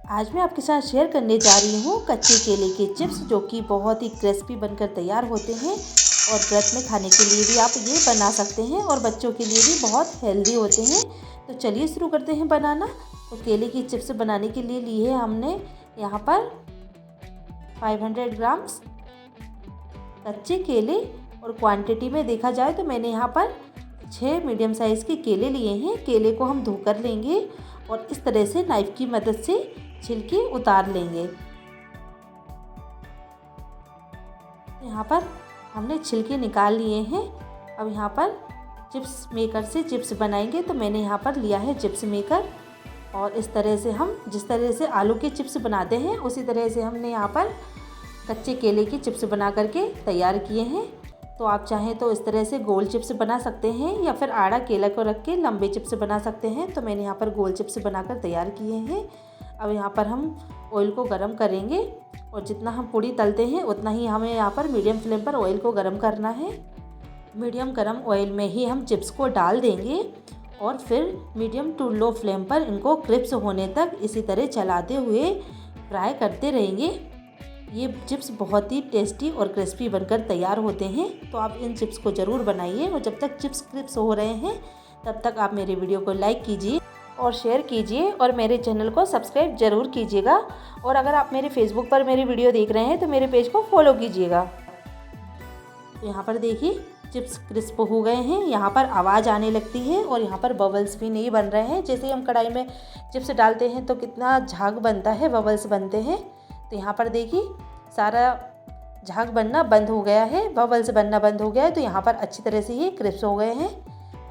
आज मैं आपके साथ शेयर करने जा रही हूँ कच्चे केले के चिप्स, जो कि बहुत ही क्रिस्पी बनकर तैयार होते हैं और व्रत में खाने के लिए भी आप ये बना सकते हैं और बच्चों के लिए भी बहुत हेल्दी होते हैं। तो चलिए शुरू करते हैं बनाना। तो केले की चिप्स बनाने के लिए लिए हमने यहाँ पर 500 ग्राम्स कच्चे केले, और क्वांटिटी में देखा जाए तो मैंने यहाँ पर 6 मीडियम साइज़ के केले लिए हैं। केले को हम धोकर लेंगे और इस तरह से नाइफ़ की मदद से छिलके उतार लेंगे। यहाँ पर हमने छिलके निकाल लिए हैं। अब यहाँ पर चिप्स मेकर से चिप्स बनाएंगे। तो मैंने यहाँ पर लिया है चिप्स मेकर, और इस तरह से हम जिस तरह से आलू के चिप्स बनाते हैं उसी तरह से हमने यहाँ पर कच्चे केले के चिप्स बना करके तैयार किए हैं। तो आप चाहें तो इस तरह से गोल चिप्स बना सकते हैं या फिर आड़ा केला को रख के लंबे चिप्स बना सकते हैं। तो मैंने यहाँ पर गोल चिप्स बनाकर तैयार किए हैं। अब यहाँ पर हम ऑयल को गरम करेंगे, और जितना हम पूड़ी तलते हैं उतना ही हमें यहाँ पर मीडियम फ्लेम पर ऑयल को गरम करना है। मीडियम गरम ऑयल में ही हम चिप्स को डाल देंगे और फिर मीडियम टू लो फ्लेम पर इनको क्रिस्प होने तक इसी तरह चलाते हुए फ्राई करते रहेंगे। ये चिप्स बहुत ही टेस्टी और क्रिस्पी बनकर तैयार होते हैं। तो आप इन चिप्स को ज़रूर बनाइए, और जब तक चिप्स क्रिस्प हो रहे हैं तब तक आप मेरे वीडियो को लाइक कीजिए और शेयर कीजिए, और मेरे चैनल को सब्सक्राइब ज़रूर कीजिएगा। और अगर आप मेरे फेसबुक पर मेरी वीडियो देख रहे हैं तो मेरे पेज को फॉलो कीजिएगा। तो यहाँ पर देखिए चिप्स क्रिस्प हो गए हैं। यहाँ पर आवाज़ आने लगती है और यहाँ पर बबल्स भी नहीं बन रहे हैं। जैसे ही हम कढ़ाई में चिप्स डालते हैं तो कितना झाग बनता है, बबल्स बनते हैं। तो यहाँ पर देखिए सारा झाग बनना बंद हो गया है, बबल्स बनना बंद हो गया है। तो यहाँ पर अच्छी तरह से ये क्रिस्प हो गए हैं।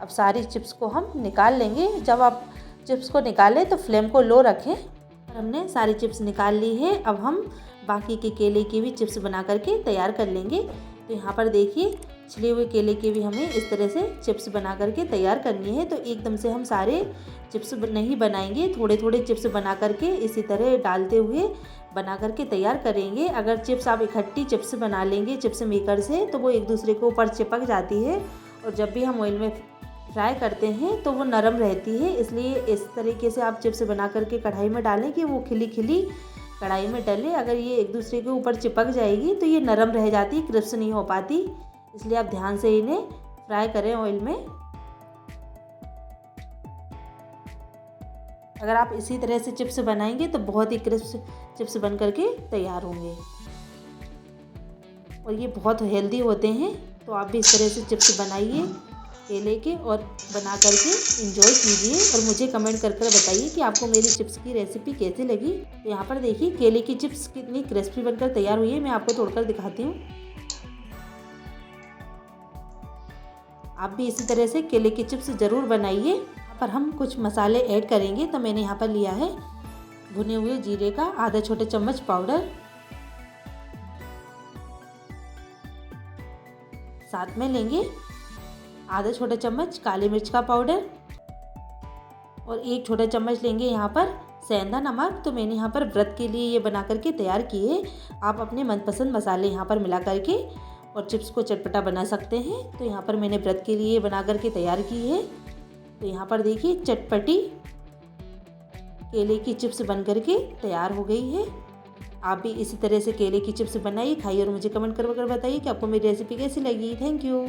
अब सारी चिप्स को हम निकाल लेंगे। जब आप चिप्स को निकालें तो फ्लेम को लो रखें। हमने सारी चिप्स निकाल ली है। अब हम बाकी के केले की भी चिप्स बना करके तैयार कर लेंगे। तो यहाँ पर देखिए छिले हुए केले के भी हमें इस तरह से चिप्स बना करके तैयार करनी है। तो एकदम से हम सारे चिप्स नहीं बनाएंगे, थोड़े थोड़े चिप्स बना करके इसी तरह डालते हुए बना करके तैयार करेंगे। अगर चिप्स आप इकट्ठी चिप्स बना लेंगे चिप्स मेकर से तो वो एक दूसरे के ऊपर चिपक जाती है, और जब भी हम ऑयल में फ्राई करते हैं तो वो नरम रहती है। इसलिए इस तरीके से आप चिप्स बना करके कढ़ाई में डालें कि वो खिली खिली कढ़ाई में डले। अगर ये एक दूसरे के ऊपर चिपक जाएगी तो ये नरम रह जाती, क्रिस्प नहीं हो पाती। इसलिए आप ध्यान से इन्हें फ्राई करें ऑयल में। अगर आप इसी तरह से चिप्स बनाएंगे तो बहुत ही क्रिस्प चिप्स बन करके तैयार होंगे, और ये बहुत हेल्दी होते हैं। तो आप भी इस तरह से चिप्स बनाइए केले के और बना करके एंजॉय कीजिए, और मुझे कमेंट कर बताइए कि आपको मेरी चिप्स की रेसिपी कैसी लगी। तो यहाँ पर देखिए केले की चिप्स कितनी क्रिस्पी बनकर तैयार हुई है। मैं आपको तोड़कर दिखाती हूँ। आप भी इसी तरह से केले की चिप्स ज़रूर बनाइए। यहाँ पर हम कुछ मसाले ऐड करेंगे। तो मैंने यहाँ पर लिया है भुने हुए जीरे का आधा छोटा चम्मच पाउडर, साथ में लेंगे आधा छोटा चम्मच काली मिर्च का पाउडर, और 1 छोटा चम्मच लेंगे यहाँ पर सेंधा नमक। तो मैंने यहाँ पर व्रत के लिए ये बना करके तैयार किए। आप अपने मनपसंद मसाले यहाँ पर मिला करके और चिप्स को चटपटा बना सकते हैं। तो यहाँ पर मैंने व्रत के लिए बना करके तैयार की है। तो यहाँ पर देखिए चटपटी केले की चिप्स बन करके तैयार हो गई है। आप भी इसी तरह से केले की चिप्स बनाइए, खाइए और मुझे कमेंट कर बताइए कि आपको मेरी रेसिपी कैसी लगी। Thank you.